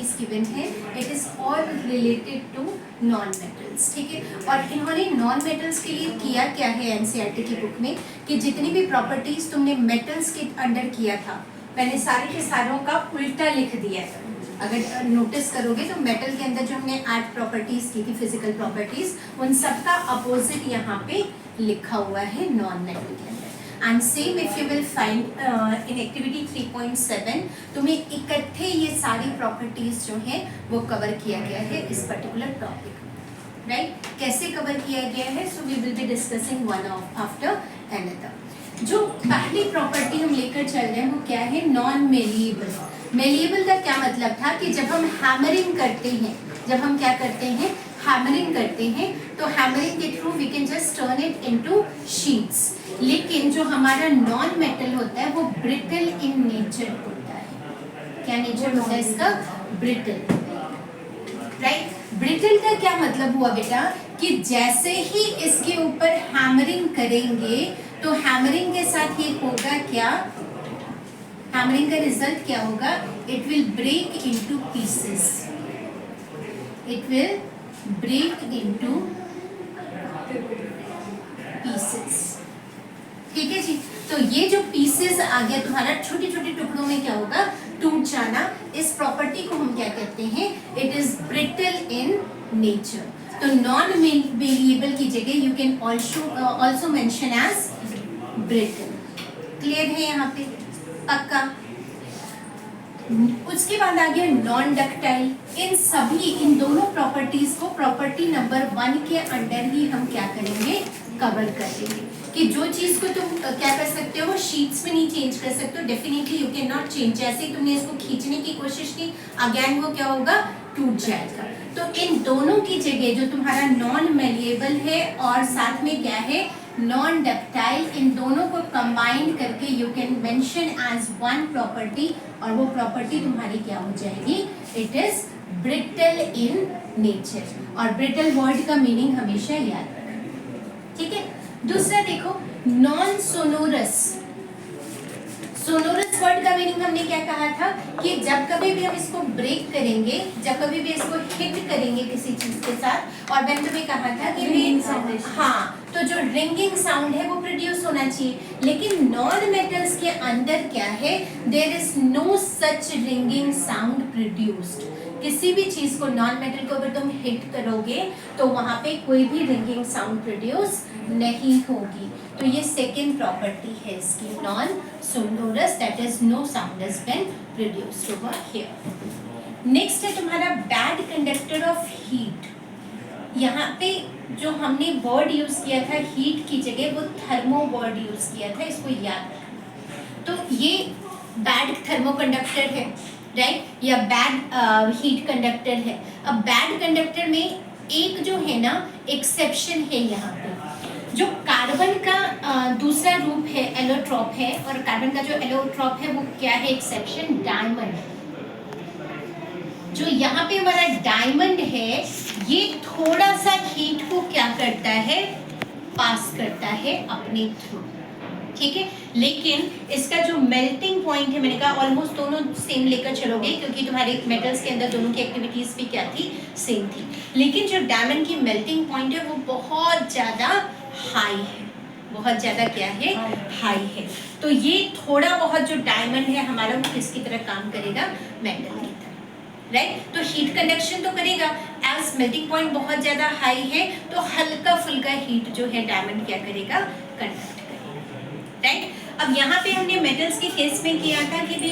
Properties given है, it is all related to non metals, ठीक है। और इन्होंने नॉन मेटल्स के लिए किया क्या है एनसीईआरटी की बुक में कि जितनी भी प्रॉपर्टीज तुमने मेटल्स के अंडर किया था मैंने सारे के सारों का उल्टा लिख दिया है। अगर नोटिस करोगे तो मेटल के अंदर जो हमने 8 प्रॉपर्टीज की थी फिजिकल प्रॉपर्टीज, उन सब का अपोजिट यहाँ पे लिखा हुआ है नॉन मेटल के अंदर। And same if you will find in activity 3.7 तुम्हें इकट्ठे ये सारी प्रॉपर्टीज जो हैं वो कवर किया गया है इस पर्टिकुलर टॉपिक में, राइट। कैसे कवर किया गया है, so we will be discussing one after another. जो पहली प्रॉपर्टी हम लेकर चल रहे हैं वो क्या है, नॉन मेलिएबल। मेलिएबल का क्या मतलब था कि जब हम हैमरिंग करते हैं, जब हम क्या करते हैं हैमरिंग करते हैं, तो हैमरिंग के through we can just turn it into sheets. लेकिन जो हमारा नॉन मेटल होता है वो ब्रिटल इन नेचर होता है। क्या नेचर होता है इसका, ब्रिटल, राइट। ब्रिटल का क्या मतलब हुआ बेटा कि जैसे ही इसके ऊपर हैमरिंग करेंगे तो हैमरिंग के साथ ये होगा क्या, हैमरिंग का रिजल्ट क्या होगा, it will break into pieces, it will break into pieces, ठीक है जी। तो ये जो पीसेस आ गया तुम्हारा छोटे छोटे टुकड़ों में क्या होगा, टूट जाना। इस प्रॉपर्टी को हम क्या कहते हैं, it is brittle in nature. तो नॉन मेलिएबल की जगह you can also mention as brittle. Clear है यहाँ पे, पक्का। उसके बाद आ गया नॉन डक्टाइल। इन दोनों प्रॉपर्टीज को प्रॉपर्टी नंबर 1 के अंडर ही हम क्या करेंगे, कवर करेंगे। कि जो चीज को तुम क्या कर सकते हो, शीट्स में नहीं चेंज कर सकते हो, definitely you can not change. जैसे तुमने इसको खींचने की कोशिश की अगेन वो क्या होगा, टूट जाएगा। तो इन दोनों की जगह जो तुम्हारा नॉन मेलिएबल है और साथ में क्या है नॉन डक्टाइल, इन दोनों को कंबाइंड करके you can mention as one property, और वो प्रॉपर्टी तुम्हारी क्या हो जाएगी, it is brittle in nature. और ब्रिटल वर्ड का मीनिंग हमेशा याद रखना, ठीक है। दूसरा देखो नॉन सोनोरस। सोनोरस वर्ड का मीनिंग हमने क्या कहा था कि जब कभी भी हम इसको ब्रेक करेंगे, जब कभी भी इसको हिट करेंगे किसी चीज के साथ, और मैंने तुम्हें कहा था कि हाँ, तो जो रिंगिंग साउंड है वो प्रोड्यूस होना चाहिए। लेकिन नॉन मेटल्स के अंदर क्या है, there is no such ringing sound produced. किसी भी चीज को नॉन मेटल को अगर तुम हिट करोगे तो वहां पे कोई भी रिंगिंग साउंड प्रोड्यूस नहीं होगी। तो ये सेकेंड प्रॉपर्टी है इसकी, non sonorous, that is no sound has been produced over here. Next है तुम्हारा बैड कंडक्टर ऑफ हीट। यहाँ पे जो हमने वर्ड यूज किया था हीट की जगह, वो थर्मो वर्ड यूज किया था, इसको याद रखना। तो ये बैड थर्मो कंडक्टर है, राइट, या बैड हीट कंडक्टर है। अब बैड कंडक्टर में एक जो है ना एक्सेप्शन है यहाँ पे, जो कार्बन का दूसरा रूप है एलोट्रॉप है, और कार्बन का जो एलोट्रॉप है वो क्या है, एक्सेप्शन डायमंड। जो यहाँ पे हमारा डायमंड है ये थोड़ा सा हीट को क्या करता है, पास करता है अपने थ्रू, ठीक है। लेकिन इसका जो मेल्टिंग पॉइंट है, मैंने कहा ऑलमोस्ट दोनों सेम लेकर चलोगे क्योंकि तुम्हारे मेटल्स के अंदर दोनों की एक्टिविटीज भी क्या थी, सेम थी। लेकिन जो डायमंड की मेल्टिंग पॉइंट है वो बहुत ज़्यादा हाई है, बहुत ज़्यादा क्या है, हाई है। तो ये थोड़ा बहुत जो डायमंड है हमारा वो किसकी तरह काम करेगा, मेटल की तरह, राइट। तो हीट कंडक्शन तो करेगा, एज मेल्टिंग पॉइंट बहुत ज़्यादा हाई है तो हल्का फुल्का हीट जो है डायमंड क्या करेगा, कंडक्ट करेगा, राइट। अब यहाँ पे हमने मेटल्स के केस में किया था कि भी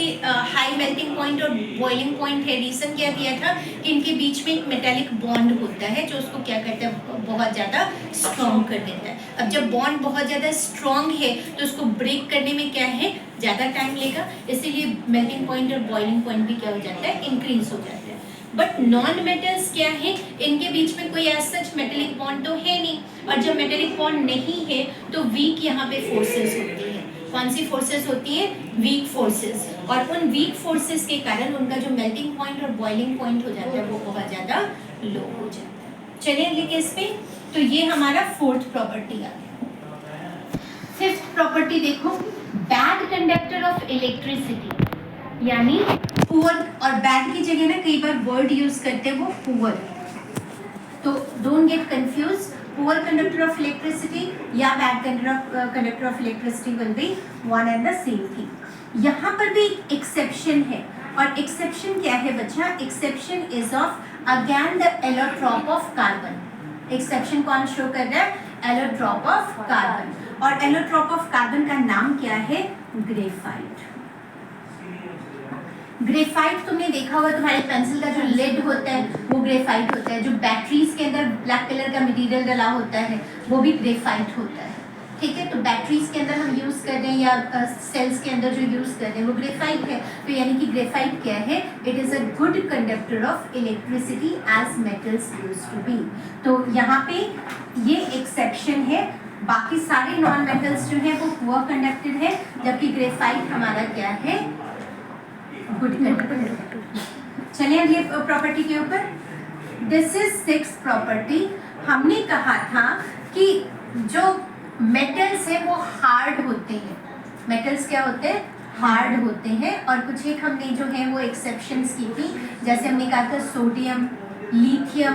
हाई मेल्टिंग पॉइंट और बॉइलिंग पॉइंट है। रीज़न क्या दिया था कि इनके बीच में एक मेटालिक बॉन्ड होता है जो उसको क्या करता है, बहुत ज़्यादा स्ट्रॉन्ग कर देता है। अब जब बॉन्ड बहुत ज़्यादा स्ट्रॉन्ग है तो उसको ब्रेक करने में क्या है, ज़्यादा टाइम लेगा, इसीलिए मेल्टिंग पॉइंट और बॉइलिंग पॉइंट भी क्या हो जाता है, इंक्रीज हो जाता है। बट नॉन मेटल्स क्या है, इनके बीच में कोई ऐसा सच मेटेलिक बॉन्ड तो है नहीं, और जब मेटेलिक बॉन्ड नहीं है तो वीक यहाँ पे फोर्सेस होती है। कौन सी फोर्सेस होती है, वीक फोर्सेस, और उन वीक फोर्सेस के कारण उनका जो मेल्टिंग पॉइंट और बॉइलिंग पॉइंट हो जाता है वो बहुत ज़्यादा लो हो जाता है। चलिए अगले केस पे, तो ये हमारा फोर्थ प्रॉपर्टी आ गया। फिफ्थ प्रॉपर्टी देखो, बैड कंडक्टर ऑफ इलेक्ट्रिसिटी। यानी पुअर, और बैड की जगह ना कई बार वर्ड यूज करते हैं वो पुअर, तो don't get confuse. Poor conductor of electricity या bad conductor of electricity will be one and the same thing. यहाँ पर भी एक्सेप्शन है, और एक्सेप्शन क्या है बच्चा? Exception is of again the allotrope of carbon. Exception कौन शो कर रहा है? Allotrope of carbon. और एलोट्रॉप ऑफ कार्बन का नाम क्या है? ग्रेफाइट। ग्रेफाइट तुमने देखा होगा, तुम्हारे पेंसिल का जो लेड होता है वो ग्रेफाइट होता है, जो बैटरीज के अंदर ब्लैक कलर का मटेरियल डला होता है वो भी ग्रेफाइट होता है, ठीक है। तो बैटरीज के अंदर हम यूज कर रहे हैं या सेल्स के अंदर जो यूज कर रहे हैं वो ग्रेफाइट है। तो यानी कि ग्रेफाइट क्या है? It is a good conductor of electricity as metals used to be. तो यहाँ पे ये एक्सेप्शन है, बाकी सारे नॉन मेटल्स जो है वो पुअर कंडक्टर है, जबकि ग्रेफाइट हमारा क्या है? Good conductor. चलिए अगले प्रॉपर्टी के ऊपर, दिस इज 6th प्रॉपर्टी। हमने कहा था कि जो मेटल्स है वो हार्ड होते हैं। मेटल्स क्या होते हैं? हार्ड होते हैं। और कुछ एक हमने जो है वो एक्सेप्शंस की थी, जैसे हमने कहा था सोडियम, लिथियम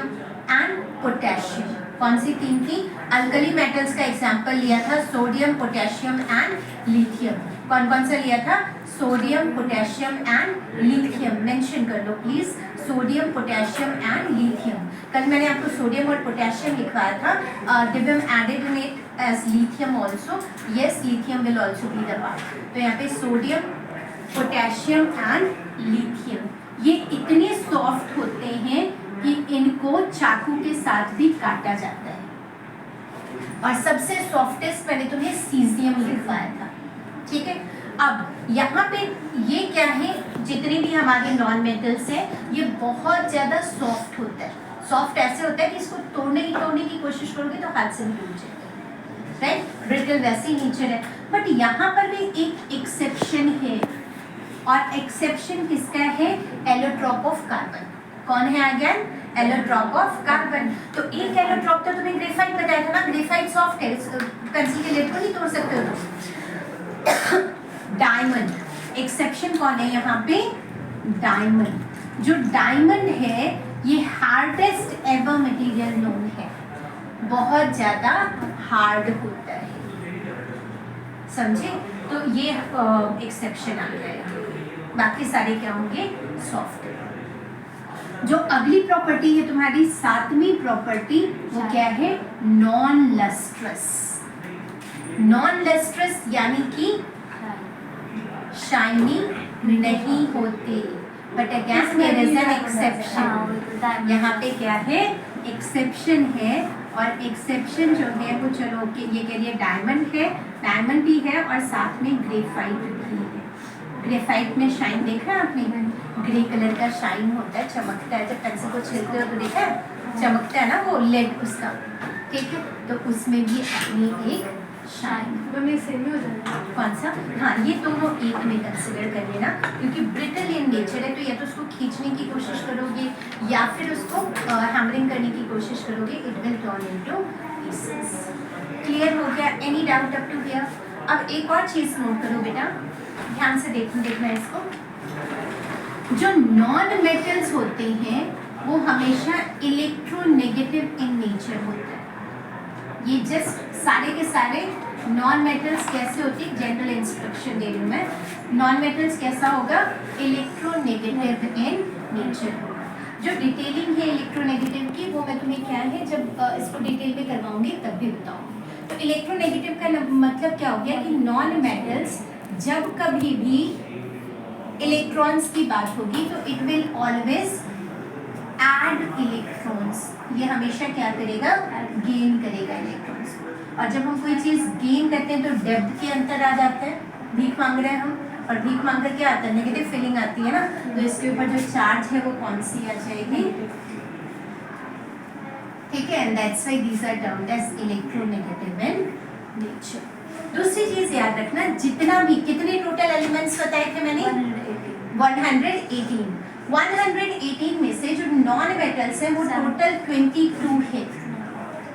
एंड पोटेशियम। कौन सी तीन थी? अल्कली मेटल्स का एग्जांपल लिया था, सोडियम, पोटेशियम एंड लिथियम। कौन कौन सा लिया था? Sodium, potassium and lithium. Mention कर लो please, sodium, potassium and lithium. कल मैंने आपको सोडियम और पोटेशियम लिखवाया था, Divyam added in it as lithium also. Yes, lithium will also be the part. तो यहाँ पे सोडियम, पोटेशियम एंड लिथियम ये इतने सॉफ्ट होते हैं कि इनको चाकू के साथ भी काटा जाता है। और सबसे सॉफ्टेस्ट मैंने तुम्हें सीजियम लिखवाया था, ठीक है। अब यहाँ पे ये क्या है? जितने भी हमारे नॉन मेटल्स हैं ये बहुत ज़्यादा सॉफ्ट होता है। सॉफ्ट ऐसे होता है कि इसको तोड़ने की कोशिश करोगे तो हाथ से भी टूट जाएगा, राइट? ब्रिटल वैसे ही नेचर है। बट यहाँ पर भी एक एक्सेप्शन है, और एक्सेप्शन किसका है? Allotrope of carbon. कौन है अगेन? Allotrope of carbon. तो एक एलोट्रॉप तो तुम्हें ग्रेफाइट बताया था ना, ग्रेफाइट सॉफ्ट है, पेंसिल के लेड को नहीं तोड़ सकते हो तुम। डायमंड, एक्सेप्शन कौन है यहाँ पे? डायमंड। जो डायमंड है ये हार्डेस्ट एवर मटेरियल नोन है, बहुत ज्यादा हार्ड होता है, समझे? तो ये एक्सेप्शन आ गया। बाकी सारे क्या होंगे? सॉफ्ट। जो अगली प्रॉपर्टी है तुम्हारी 7वीं प्रॉपर्टी, वो क्या है? Non lustrous. नॉन लस्ट्रस यानी कि शाइनी नहीं होते। But again there is an exception. यहाँ पे क्या है? एक्सेप्शन है। और एक्सेप्शन जो है वो चलो कि ये कह रही है डायमंड है, डायमंड भी है और साथ में ग्रेफाइट भी है। ग्रेफाइट में शाइन देखा है आपने? ग्रे कलर का शाइन होता है, चमकता है। जब पेंसिल को छीलते हो तो देखा है चमकता है ना वो लेड उसका, ठीक है। तो उसमें भी अपनी एक शाइन। दोनों सेम ही हो जाएगा। कौन सा? हाँ, ये दोनों एक में कंसिडर कर लेना, क्योंकि ब्रिटल इन नेचर है। तो या तो उसको खींचने की कोशिश करोगे या फिर उसको हैमरिंग करने की कोशिश करोगे, it will turn into pieces. Clear हो गया? Any doubt up to here? अब एक और चीज़ नोट करो बेटा, ध्यान से देखना इसको। जो नॉन मेटल्स होते हैं वो हमेशा इलेक्ट्रोनेगेटिव इन नेचर होता है। ये जस्ट सारे के सारे नॉन मेटल्स कैसे होती है, जनरल इंस्ट्रक्शन दे रही हूँ मैं। नॉन मेटल्स कैसा होगा? इलेक्ट्रोनेगेटिव इन नेचर होगा। जो डिटेलिंग है इलेक्ट्रोनेगेटिव की वो मैं तुम्हें क्या है जब इसको डिटेल में करवाऊंगी तब भी बताऊंगी। तो इलेक्ट्रोनेगेटिव का मतलब क्या हो गया कि नॉन मेटल्स जब कभी भी इलेक्ट्रॉन्स की बात होगी तो it will always add electrons. ये हमेशा क्या करेगा? गेन करेगा इलेक्ट्रॉन्स। और जब हम कोई चीज़ गेन करते हैं तो डेप्थ के अंतर आ जाता है। भीख मांग रहे हैं हम, और भीख मांग कर क्या आता है? नेगेटिव फीलिंग आती है ना। तो इसके ऊपर जो चार्ज है वो कौन सी आ जाएगी? ठीक है, and that's why these are termed as electronegative in nature. दूसरी चीज याद रखना, जितना भी कितने टोटल एलिमेंट्स बताए थे मैंने? 118। 118 में से जो नॉन मेटल्स हैं वो टोटल 22 है।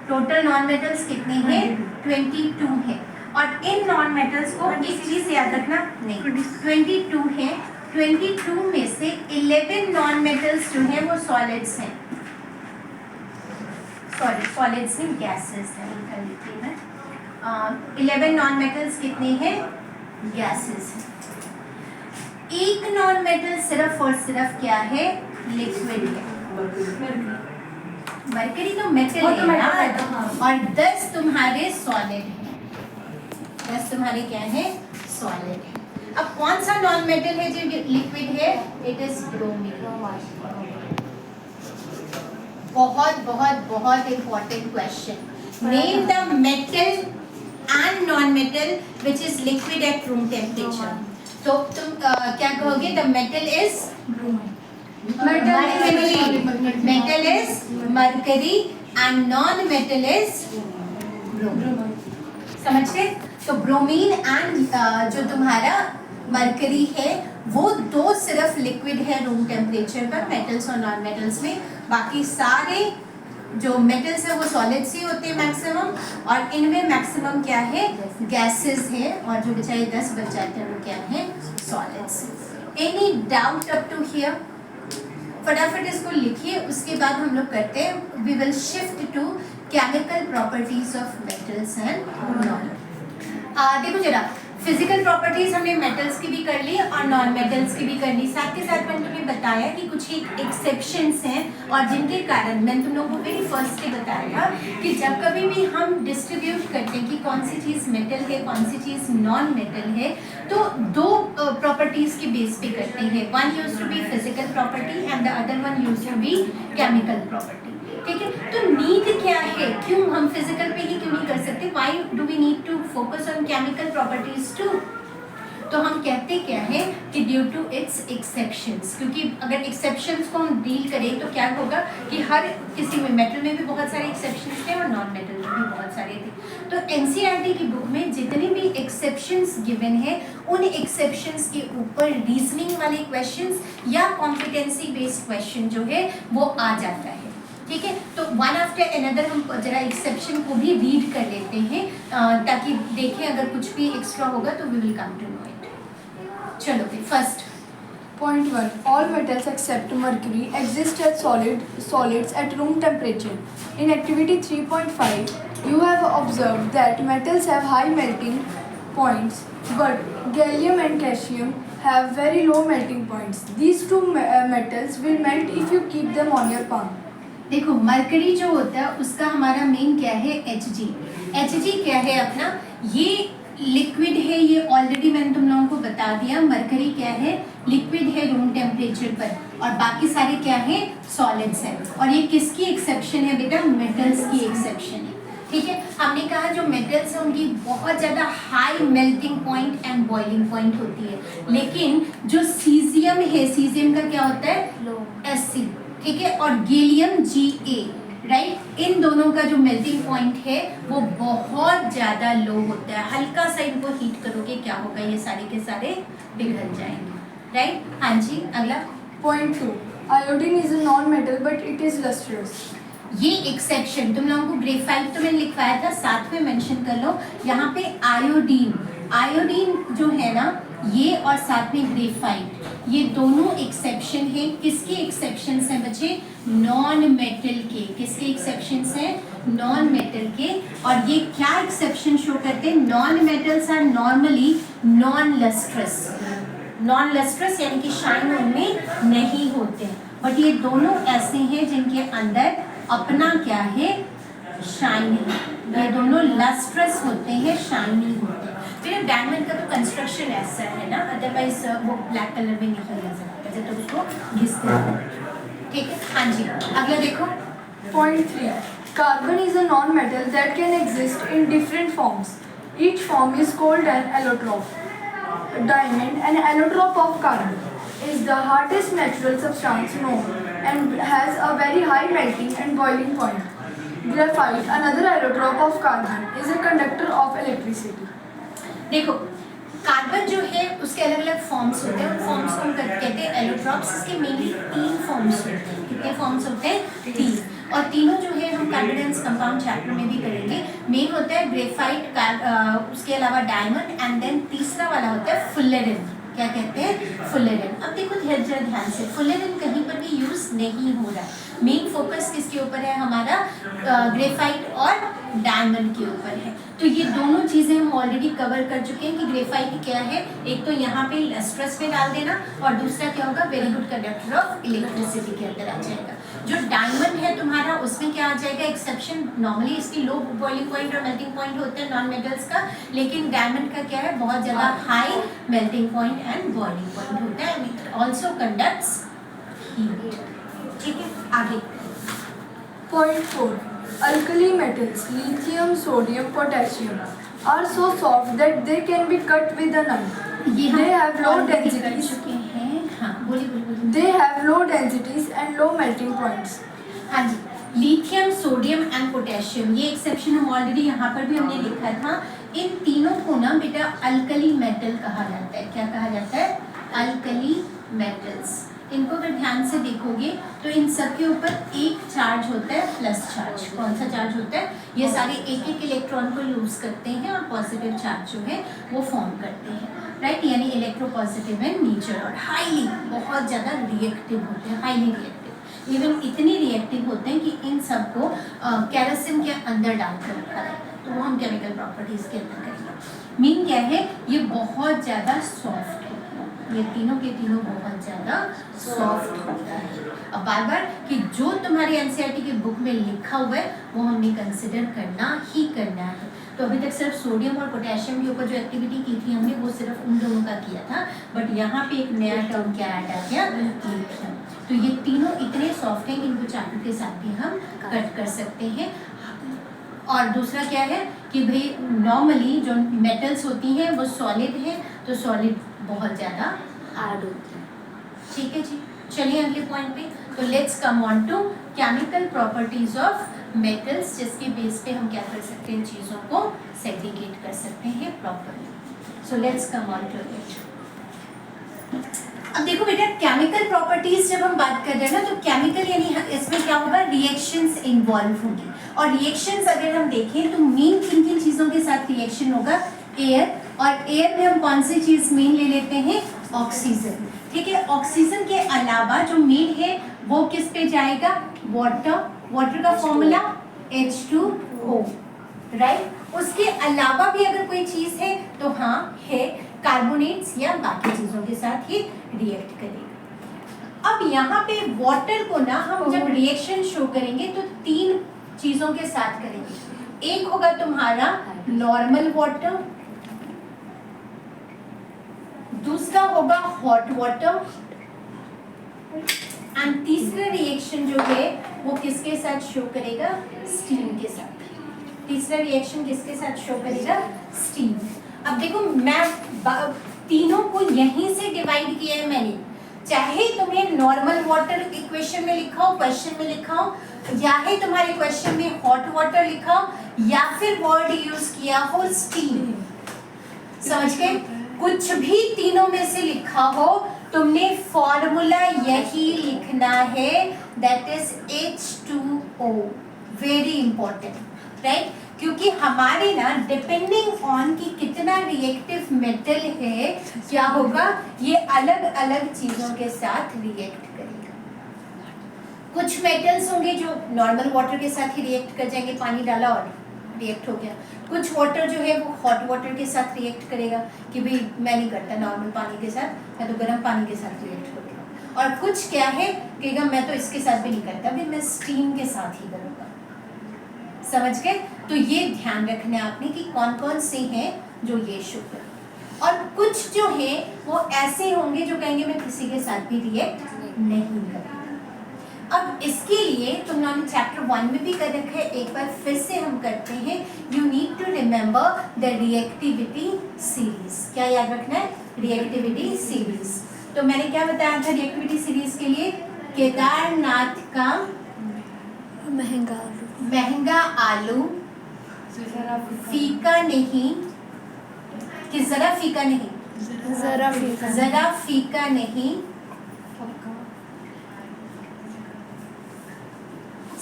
टोटल नॉन मेटल्स कितने हैं? 22 है। और इन नॉन मेटल्स को एक चीज याद रखना, नहीं 22 है, 22 में से 11 नॉन मेटल्स जो है वो सॉलिड्स हैं, सॉरी सॉलिड्स नहीं गैसेस हैं, कर लेती मैं। 11 नॉन मेटल्स कितने हैं, गैसेस हैं। एक नॉन मेटल सिर्फ और सिर्फ क्या है, लिक्विड है। मरकरी तो मेटल है ना, और 10 तुम्हारे सॉलिड हैं, 10 तुम्हारे क्या है, सॉलिड है। अब कौन सा नॉन मेटल है जो लिक्विड है, इट इज ब्रोमीन। बहुत बहुत बहुत important question, name the metal and non metal which is liquid at room temperature. तो तुम क्या कहोगे, the metal is metal is mercury and non metal is bromine. समझते? तो ब्रोमीन एंड जो तुम्हारा मरकरी है वो दो सिर्फ लिक्विड है रूम टेम्परेचर पर, मेटल्स और नॉन मेटल्स में। बाकी सारे जो मेटल्स है वो सॉलिड्स ही होते हैं मैक्सिमम, और इनमें मैक्सिमम क्या है, गैसेस है, और जो बेचारे 10 बच जाते हैं वो क्या है, solids. Any doubt up to here? फटाफट इसको लिखिए, उसके बाद हम लोग करते हैं, we will shift to chemical properties of metals and non. देखो जरा, फिजिकल प्रॉपर्टीज हमने मेटल्स की भी कर ली और नॉन मेटल्स की भी कर ली। साथ के साथ मैंने तुम्हें बताया कि कुछ एक एक्सेप्शंस हैं, और जिनके कारण मैंने तुम लोगों को वेरी फर्स्ट डे बताया था कि जब कभी भी हम डिस्ट्रीब्यूट करते हैं कि कौन सी चीज़ मेटल है, कौन सी चीज़ नॉन मेटल है, तो दो प्रॉपर्टीज़ के बेस पे करते हैं। One use to be physical property and the other one use to be chemical property. ठीक है, तो नीड क्या है, क्यों हम फिजिकल पे ही क्यों नहीं कर सकते, why do we need to focus on chemical properties too? तो हम कहते क्या है कि ड्यू टू इट्स एक्सेप्शंस, क्योंकि अगर एक्सेप्शंस को हम डील करें तो क्या होगा कि हर किसी में, मेटल में भी बहुत सारे एक्सेप्शंस थे और नॉन मेटल में भी बहुत सारे थे। तो एनसीईआरटी की बुक में जितने भी एक्सेप्शंस गिवन है, उन एक्सेप्शंस के ऊपर रीजनिंग वाले क्वेश्चंस या कॉम्पिटेंसी बेस्ड क्वेश्चन जो है वो आ जाता है। ठीक है, तो वन आफ्टर अनदर हम जरा एक्सेप्शन को भी रीड कर लेते हैं, ताकि देखें अगर कुछ भी एक्स्ट्रा होगा तो we will come to know it. चलो फिर first Point 1. All metals except mercury exist as solids at room temperature. In activity 3.5, you have observed that metals have high melting points, but gallium and caesium have very low melting points. These two metals will melt if you keep them on your palm. देखो, mercury जो होता है उसका हमारा main क्या है, Hg। Hg क्या है अपना, ये लिक्विड है, ये ऑलरेडी मैंने तुम लोगों को बता दिया। मरकरी क्या है, लिक्विड है रूम टेम्परेचर पर, और बाकी सारे क्या है, सॉलिड्स हैं। और ये किसकी एक्सेप्शन है बेटा, मेटल्स की एक्सेप्शन है। ठीक है, हमने कहा जो मेटल्स हैं उनकी बहुत ज़्यादा high melting point and boiling point होती है, लेकिन जो सीजियम है, सीजियम का क्या होता है, Sc। ठीक है, और गैलियम Ga, राइट, इन दोनों का जो मेल्टिंग पॉइंट है वो बहुत ज़्यादा लो होता है। हल्का सा इनको हीट करोगे क्या होगा, ये सारे के सारे पिघल जाएंगे, राइट। हाँ जी, अगला। Point 2. Iodine is a non-metal but it is lustrous. ये एक्सेप्शन तुम लोगों को ग्रेफाइट तो मैंने लिखवाया था, साथ में मेंशन कर लो। यहाँ पे आयोडीन जो है ना, ये और साथ में ग्रेफाइट, ये दोनों एक्सेप्शन है। किसके एक्सेप्शंस हैं बच्चे, नॉन मेटल के। किसके एक्सेप्शंस हैं, नॉन मेटल के। और ये क्या एक्सेप्शन शो करते हैं, non metals are normally non lustrous. Non lustrous यानी कि शाइन उनमें नहीं होते, बट ये दोनों ऐसे हैं जिनके अंदर अपना क्या है, शाइन है। ये दोनों लस्ट्रस होते हैं, शाइनी होते हैं। फिर डायमंड का तो कंस्ट्रक्शन ऐसा है ना, अदरवाइज वो ब्लैक कलर में निकल जा सकता है तो उसको घिसते हैं। ठीक है, हाँ जी, अगला देखो। Point 3. Carbon is a non-metal that can exist in different forms. Each form is called an allotrope. Diamond, an allotrope of carbon, is the hardest natural substance known and has a very high melting and boiling point. Graphite, another allotrope of carbon, is a conductor of electricity. देखो, carbon जो है उसके अलग अलग forms होते हैं, उन forms को हम कहते हैं एलोट्रॉप्स। इसके मेनली 3 फॉर्म्स होते हैं। कितने फॉर्म्स होते हैं, 3। और तीनों जो है हम कार्बोनेंस कंपाउंड चैप्टर में भी करेंगे। मेन होता है ग्रेफाइट, उसके अलावा डायमंड, एंड देन तीसरा वाला होता है फुलेरिन। क्या कहते हैं, फुलेरिन। अब देखो जरा ध्यान से, फुलेरिन कहीं पर भी यूज नहीं हो रहा है। मेन फोकस किसके ऊपर है हमारा, ग्रेफाइट और डायमंड के ऊपर है। तो ये दोनों चीज़ें हम ऑलरेडी कवर कर चुके हैं कि ग्रेफाइट क्या है, एक तो यहाँ पे लस्ट्रस पे डाल देना, और दूसरा क्या होगा, very good conductor of electricity के अंदर आ जाएगा। जो डायमंड है तुम्हारा, उसमें क्या आ जाएगा, एक्सेप्शन नॉर्मली इसकी लो बॉइलिंग पॉइंट और मेल्टिंग पॉइंट होता है नॉन मेटल्स का, लेकिन डायमंड का क्या है, बहुत ज़्यादा high melting point and boiling point होता है, इट ऑल्सो कंडक्ट्स हीट। ठीक है, आगे। Point 4. Alkali metals, lithium, sodium, potassium, are so soft that they can be cut with a knife. ये They have low already कर densities. चुके हैं। हाँ, बोलिए बोलिए बोलिए। They have low densities and low melting points. हाँ जी, लिथियम, सोडियम एंड पोटेशियम, ये एक्सेप्शन हम ऑलरेडी यहाँ पर भी हमने लिखा था। इन तीनों को ना बेटा अल्कली मेटल कहा जाता है। क्या कहा जाता है, अल्कली मेटल्स। इनको अगर ध्यान से देखोगे तो इन सब के ऊपर एक चार्ज होता है, प्लस चार्ज। कौन सा चार्ज होता है, ये सारे एक एक इलेक्ट्रॉन को लूज करते हैं और पॉजिटिव चार्ज जो है वो फॉर्म करते हैं, राइट, यानी इलेक्ट्रो पॉजिटिव इन नेचर, और हाईली, बहुत ज़्यादा रिएक्टिव होते हैं, हाईली रिएक्टिव। इवन इतनी रिएक्टिव होते हैं कि इन सबको कैरोसिन के अंदर डालकर रखा जाता है, तो वो हम केमिकल प्रॉपर्टीज़ के अंदर करेंगे। मीन क्या है, ये बहुत ज़्यादा सॉफ्ट है, ये तीनों के तीनों बहुत ज़्यादा सॉफ्ट होता है। अब बार बार कि जो तुम्हारी एनसीईआरटी की बुक में लिखा हुआ है वो हमने कंसिडर करना ही करना है। तो अभी तक सिर्फ सोडियम और पोटेशियम के ऊपर जो एक्टिविटी की थी हमने, वो सिर्फ उन दोनों का किया था, बट यहाँ पे एक नया टर्म क्या ऐड आ गया, लिथियम। तो ये तीनों इतने सॉफ्ट हैं कि इनको चाकू के साथ भी हम कट कर सकते हैं। और दूसरा क्या है कि भाई नॉर्मली जो मेटल्स होती हैं वो सॉलिड है, तो सॉलिड बहुत ज़्यादा हार्ड होती है। ठीक है जी, चलिए अगले पॉइंट पे। तो let's come on to chemical properties of metals, जिसके बेस पे हम क्या कर सकते हैं, चीज़ों को सेग्रीगेट कर सकते हैं properly. So let's come on to it. अब देखो बेटा, केमिकल प्रॉपर्टीज जब हम बात कर रहे हैं ना, तो केमिकल यानी इसमें क्या होगा, रिएक्शंस इन्वॉल्व होंगी। और रिएक्शंस अगर हम देखें तो मेन किन किन चीज़ों के साथ रिएक्शन होगा, एयर, और एयर में हम कौन सी चीज़ मेन ले लेते हैं, ऑक्सीजन। ठीक है, ऑक्सीजन के अलावा जो मेन है वो किस पे जाएगा, वाटर। वाटर का फॉर्मूला H2O, राइट। उसके अलावा भी अगर कोई चीज़ है तो हाँ है, कार्बोनेट्स या बाकी चीज़ों के साथ ही रिएक्ट करेगा। अब यहाँ पे वाटर को ना हम जब रिएक्शन शो करेंगे तो तीन चीज़ों के साथ करेंगे। एक होगा तुम्हारा नॉर्मल वाटर, दूसरा होगा हॉट वाटर, एंड तीसरा रिएक्शन जो है वो किसके साथ शो करेगा, स्टीम के साथ। तीसरा रिएक्शन किसके साथ शो करेगा, स्टीम। अब देखो मैं तीनों को यहीं से डिवाइड किया है मैंने, चाहे तुम्हें नॉर्मल वाटर इक्वेशन में लिखा हो, क्वेश्चन में लिखा हो, या है तुम्हारे क्वेश्चन में हॉट वाटर लिखा हो, या फिर वर्ड यूज किया हो स्टीम। समझ गए, कुछ भी तीनों में से लिखा हो, तुमने फॉर्मूला यही लिखना है, that is H2O। Very important, right, क्योंकि हमारे ना डिपेंडिंग ऑन कि कितना रिएक्टिव मेटल है, क्या होगा, ये अलग अलग चीजों के साथ रिएक्ट करेगा। कुछ मेटल्स होंगे जो नॉर्मल वाटर के साथ ही रिएक्ट कर जाएंगे, पानी डाला और रिएक्ट हो गया। कुछ वाटर जो है वो हॉट वाटर के साथ रिएक्ट करेगा कि भाई मैं नहीं करता नॉर्मल पानी के साथ, मैं तो गर्म पानी के साथ रिएक्ट करूँगा। और कुछ क्या है कहेगा मैं तो इसके साथ भी नहीं करता, भाई मैं स्टीम के साथ ही करूँगा। समझ गए, तो ये ध्यान रखना है आपने कि कौन कौन से हैं जो ये शो करें। और कुछ जो है वो ऐसे होंगे जो कहेंगे मैं किसी के साथ भी रिएक्ट नहीं करूँगा। अब इसके लिए तुम लोगों ने चैप्टर 1 में भी कर रखा है, एक बार फिर से हम करते हैं। You need to remember the reactivity series. क्या याद रखना है, रिएक्टिविटी सीरीज। तो मैंने क्या बताया था रिएक्टिविटी सीरीज के लिए, केदारनाथ का महंगा आलू फीका नहीं, कि जरा फीका नहीं, जरा फीका नहीं,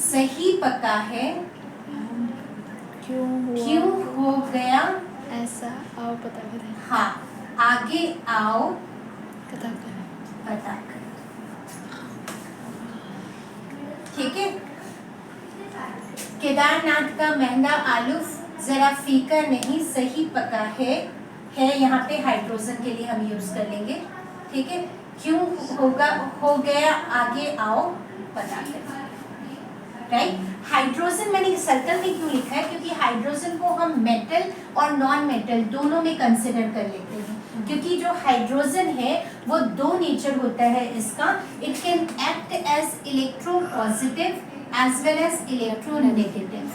सही पका है, क्यों हो गया ऐसा, आओ पता करें। हाँ, आगे आओ पता करें। ठीक है, केदारनाथ का महंगा आलू जरा फीका नहीं सही पका है यहाँ पे हाइड्रोजन के लिए हम यूज कर लेंगे। ठीक है, क्यों होगा हो गया आगे आओ पता करें। राइट, हाइड्रोजन मैंने सर्कल में क्यों लिखा है, क्योंकि हाइड्रोजन को हम मेटल और नॉन मेटल दोनों में कंसिडर कर लेते हैं, क्योंकि जो हाइड्रोजन है वो दो नेचर होता है इसका। It can act as electro positive as well as electro negative.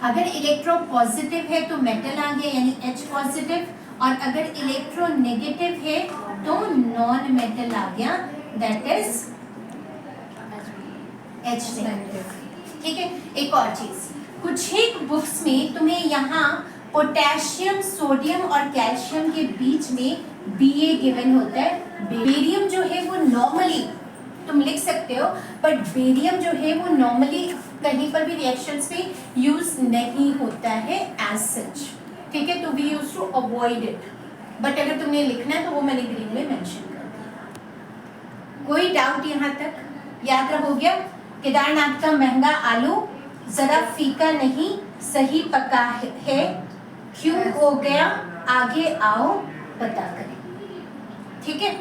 अगर इलेक्ट्रो पॉजिटिव है तो मेटल आ गया यानी H पॉजिटिव, और अगर इलेक्ट्रो नेगेटिव है तो नॉन मेटल आ गया, दैट इज H नेगेटिव। ठीक है, एक और चीज, कुछ एक बुक्स में तुम्हें यहाँ पोटेशियम, सोडियम और कैल्शियम के बीच में Ba गिवन होता है। बेरियम जो है वो नॉर्मली तुम लिख सकते हो, बट बेरियम जो है वो नॉर्मली कहीं पर भी रिएक्शंस में यूज नहीं होता है एज सच। ठीक है, तो we use to avoid it, but अगर तुमने लिखना है तो वो मैंने ग्रीन में मेंशन कर दिया। कोई डाउट यहाँ तक? याद रह हो गया, केदारनाथ का महंगा आलू जरा फीका नहीं सही पका है, क्यों हो गया आगे आओ पता करें। ठीक है,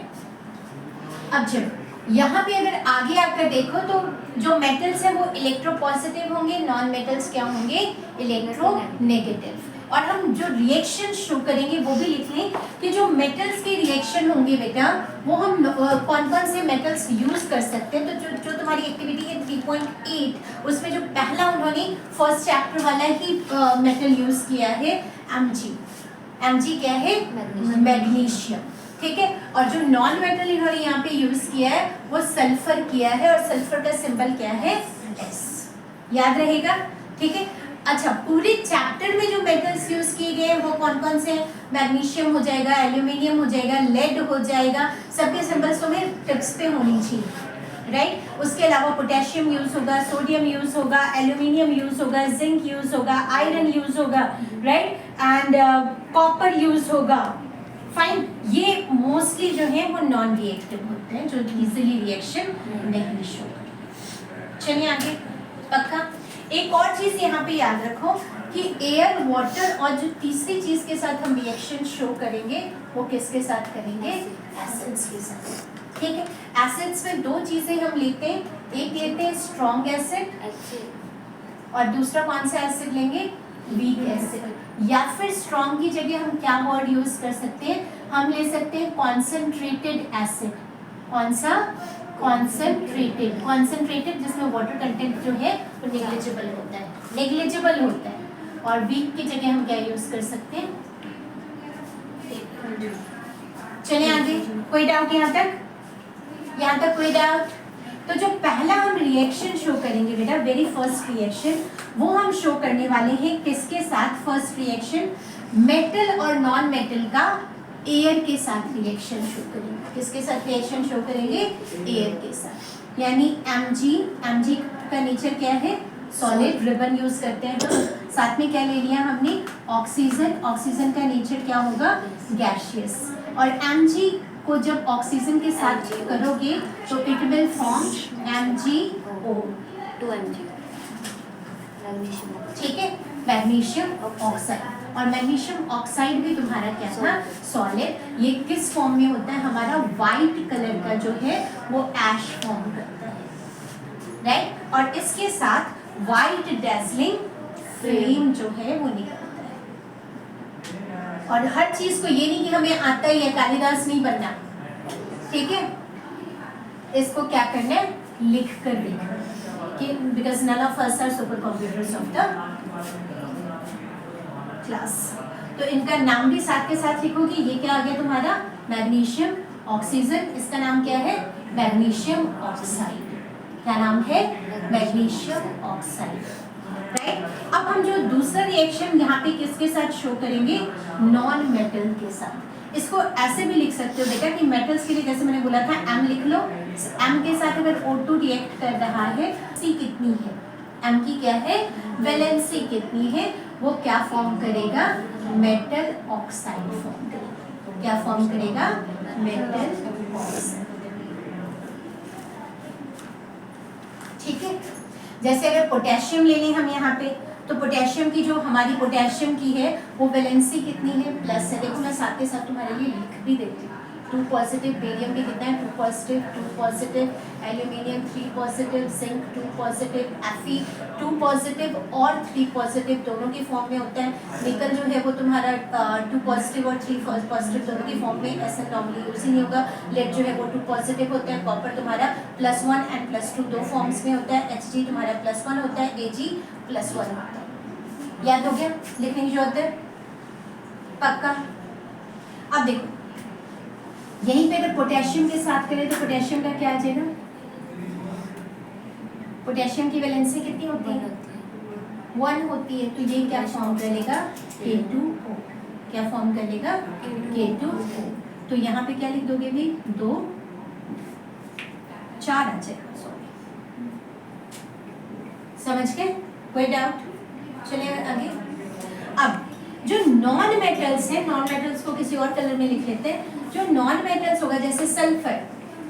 अब जब यहाँ पे अगर आगे आकर देखो तो जो मेटल्स हैं वो इलेक्ट्रो पॉजिटिव होंगे, नॉन मेटल्स क्या होंगे, इलेक्ट्रो नेगेटिव। और हम जो रिएक्शन शो करेंगे वो भी लिख लें कि जो मेटल्स के रिएक्शन होंगे बेटा वो हम कौन कौन से मेटल्स यूज कर सकते हैं। तो जो तुम्हारी एक्टिविटी है 3.8 उसमें जो पहला उन्होंने फर्स्ट चैप्टर वाला ही मेटल यूज किया है Mg क्या है, मैग्नीशियम। ठीक है, और जो नॉन मेटल इन्होंने यहाँ पे यूज किया है वो सल्फर किया है, और सल्फर का सिंबल क्या है, S। याद रहेगा? ठीक है, अच्छा, पूरे चैप्टर में जो मेटल्स यूज किए गए वो कौन कौन से हैं? मैग्नीशियम हो जाएगा, एल्यूमिनियम हो जाएगा, लेड हो जाएगा, सबके सिंबल्स तुम्हें टिप्स पे होनी चाहिए। राइट, उसके अलावा पोटेशियम यूज होगा, सोडियम यूज होगा, एल्यूमिनियम यूज होगा, जिंक यूज होगा, आयरन यूज होगा, राइट, एंड कॉपर यूज होगा। फाइन, ये मोस्टली जो है वो नॉन रिएक्टिव होते हैं, जो इजीली रिएक्शन नहीं शो करते। चलिए आगे, पक्का? एक और चीज यहाँ पे याद रखो कि एयर, वाटर और जो तीसरी चीज के साथ हम रिएक्शन शो करेंगे वो किसके साथ करेंगे, एसिड्स के साथ। ठीक है, एसिड्स में दो चीजें हम लेते हैं, एक लेते हैं स्ट्रॉन्ग एसिड और दूसरा कौन सा एसिड लेंगे, वीक एसिड। या फिर स्ट्रॉन्ग की जगह हम क्या वर्ड यूज कर सकते हैं, हम ले सकते हैं कॉन्सेंट्रेटेड एसिड। कौन सा, कॉन्सेंट्रेटेड। कॉन्सेंट्रेटेड जिसमें वाटर कंटेंट जो है वो नेग्लिजिबल होता है, नेग्लिजिबल होता है। और वीक की जगह हम क्या यूज कर सकते हैं, चलिए आगे, कोई डाउट यहाँ तक? यहाँ तक कोई डाउट? तो जो पहला हम रिएक्शन शो करेंगे बेटा, वेरी फर्स्ट रिएक्शन, वो हम शो करने वाले हैं किसके साथ? फर्स्ट रिएक्शन मेटल और नॉन मेटल का एयर के साथ रिएक्शन शो करेंगे। किसके साथ रिएक्शन शो करेंगे, एयर के साथ। यानी Mg का नेचर क्या है, सॉलिड, रिबन यूज करते हैं तो साथ में क्या ले लिया हमने, ऑक्सीजन। ऑक्सीजन का नेचर क्या होगा, गैसियस। और Mg को जब ऑक्सीजन के साथ करोगे तो it will form MgO, 2Mg ठीक है, मैग्नीशियम ऑक्साइड। और मैग्नीशियम ऑक्साइड भी तुम्हारा क्या था, सॉलिड। ये किस फॉर्म में होता है, हमारा वाइट कलर का जो है वो ऐश फॉर्म करता है, राइट। और इसके साथ वाइट डेजलिंग फ्लेम जो है वो निकलता है। और हर चीज को ये नहीं कि हमें आता ही है, कालिदास नहीं बनना, ठीक है। इसको क्या करना है, लिख कर देखना कि because none of us are super computers of the class. तो इनका नाम भी साथ के साथ लिखोगे। ये क्या आ गया तुम्हारा, मैग्नीशियम ऑक्सीजन। इसका नाम क्या है, मैग्नीशियम ऑक्साइड। क्या नाम है, मैग्नीशियम ऑक्साइड, राइट। अब हम जो दूसरा रिएक्शन यहाँ पे किसके साथ शो करेंगे, नॉन मेटल के साथ। इसको ऐसे भी लिख सकते हो बेटा कि मेटल्स के लिए जैसे मैंने बोला था M लिख लो। M के साथ अगर O2 रिएक्ट कर रहा है, C कितनी है, M की क्या है, वैलेंसी कितनी है, वो क्या फॉर्म करेगा, मेटल ऑक्साइड फॉर्म करेगा। क्या फॉर्म करेगा? Metal oxide. ठीक है, जैसे अगर पोटेशियम ले लें हम यहाँ पे, तो पोटेशियम की जो हमारी पोटेशियम की है वो वैलेंसी कितनी है? प्लस है। देखो मैं साथ के साथ तुम्हारे लिए लिख भी देती हूँ। 2 पॉजिटिव, बेरियम भी कितना है? 2 positive, 2 positive, aluminium 3 positive, zinc 2 positive, Fe 2 positive और 3 पॉजिटिव दोनों की फॉर्म में होता है। निकल जो है वो तुम्हारा 2 पॉजिटिव और 3 पॉजिटिव दोनों की फॉर्म में, ऐसा नॉर्मली यूज ही नहीं होगा। लेड जो है वो 2 पॉजिटिव होता है। कॉपर तुम्हारा +1 एंड +2 दो फॉर्म्स में होता है। Hg तुम्हारा +1 होता है, Ag +1 होता है। याद हो गया? लिखने की जरूरत है? पक्का? अब देखो यहीं पे अगर पोटेशियम के साथ करें तो पोटेशियम का क्या आ जाएगा? पोटेशियम की वैलेंसी कितनी होती है? 1 होती है। तो ये क्या फॉर्म कर लेगा? K2O। क्या फॉर्म कर लेगा? K2O। तो यहाँ पे क्या लिख दोगे भी? 2 4 आ जाएगा। सॉरी, समझ गए? कोई डाउट? चलिए आगे। अब जो नॉन मेटल्स हैं, नॉन मेटल्स को किसी और कलर में लिख लेते हैं। जो नॉन मेटल्स होगा जैसे सल्फर,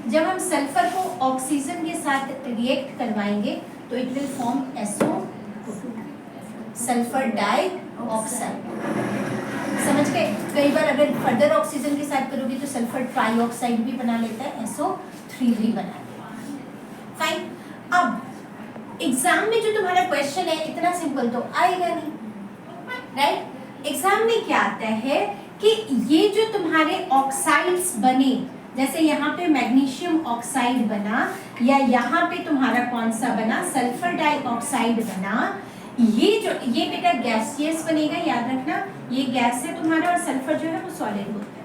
जब हम सल्फर को ऑक्सीजन के साथ रिएक्ट करवाएंगे तो it will form SO2, sulphur dioxide. समझ गए? कई बार अगर फर्दर ऑक्सीजन के साथ करोगे तो सल्फर ट्राइऑक्साइड भी बना लेता है, SO3 भी बना लेता है। फाइन। अब एग्जाम में जो तुम्हारा क्वेश्चन है इतना सिंपल तो आएगा नहीं, राइट? एग्जाम में क्या आता है कि ये जो तुम्हारे ऑक्साइड्स बने, जैसे यहाँ पे मैग्नीशियम ऑक्साइड बना या यहाँ पे तुम्हारा कौन सा बना? सल्फर डाइऑक्साइड बना। ये बेटा गैसियस बनेगा, याद रखना। ये गैस है तुम्हारा और सल्फर जो है वो सॉलिड होता है।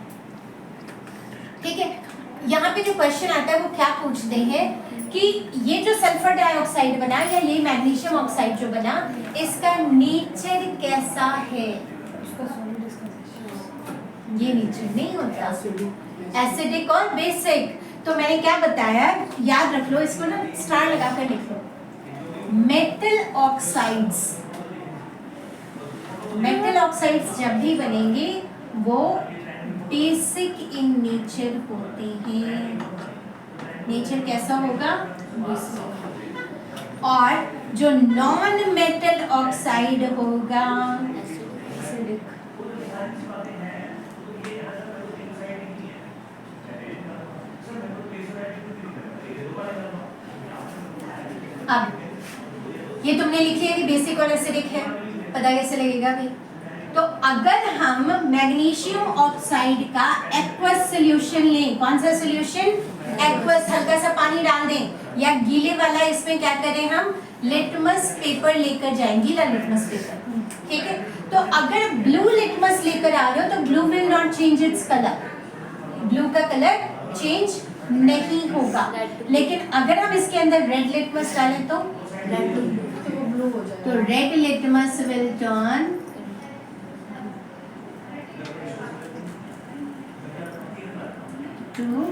ठीक है, यहाँ पे जो क्वेश्चन आता है वो क्या पूछते हैं कि ये जो सल्फर डाइऑक्साइड बना या ये मैग्नीशियम ऑक्साइड जो बना, इसका नेचर कैसा है? ये नेचर नहीं होता, एसिडिक और बेसिक। तो मैंने क्या बताया, याद रख लो इसको ना, स्टार लगाकर लिख लो। मेटल ऑक्साइड्स, मेटल ऑक्साइड्स जब भी बनेंगे वो बेसिक इन नेचर होते हैं। नेचर कैसा होगा? और जो नॉन मेटल ऑक्साइड होगा एसिडिक। अब ये तुमने लिख लिया कि बेसिक और एसिडिक है, पता कैसे लगेगा भाई? तो अगर हम मैग्नीशियम ऑक्साइड का एक्वस सॉल्यूशन लें, कौन सा सॉल्यूशन? एक्वस, हल्का सा पानी डाल दें या गीले वाला, इसमें क्या करें हम? लिटमस पेपर लेकर जाएं, गीला लिटमस पेपर। ठीक है, तो अगर ब्लू लिटमस लेकर आ रहे हो तो blue will not change its colour, blue का कलर चेंज नहीं होगा। लेकिन अगर हम इसके अंदर रेड लिटमस डालें तो ब्लू हो जाएगा। तो red litmus will turn to.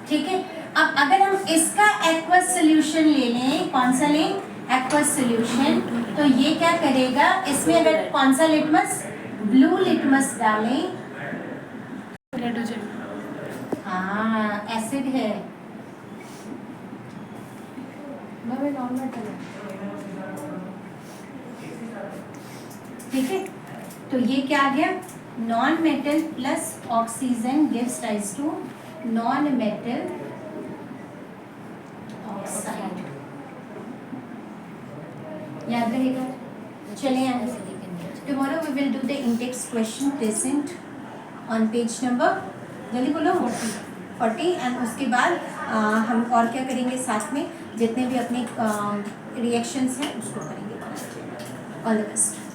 ठीक है, अब अगर हम इसका एक्वस सॉल्यूशन ले लें, कौन सा लें? एक्वस सॉल्यूशन, तो ये क्या करेगा? इसमें अगर कौन सा लिटमस? ब्लू लिटमस डालें, रेड हो जाएगा। हाँ एसिड है। नॉन मेटल है। ठीक है, तो ये क्या आ गया? Non metal plus oxygen gives rise to non metal oxide. याद रहेगा? चलिए आगे। Tomorrow we will do the index question present on page number, जल्दी बोलो, 40। एंड उसके बाद हम और क्या करेंगे साथ में, जितने भी अपने रिएक्शंस हैं उसको करेंगे। All the best.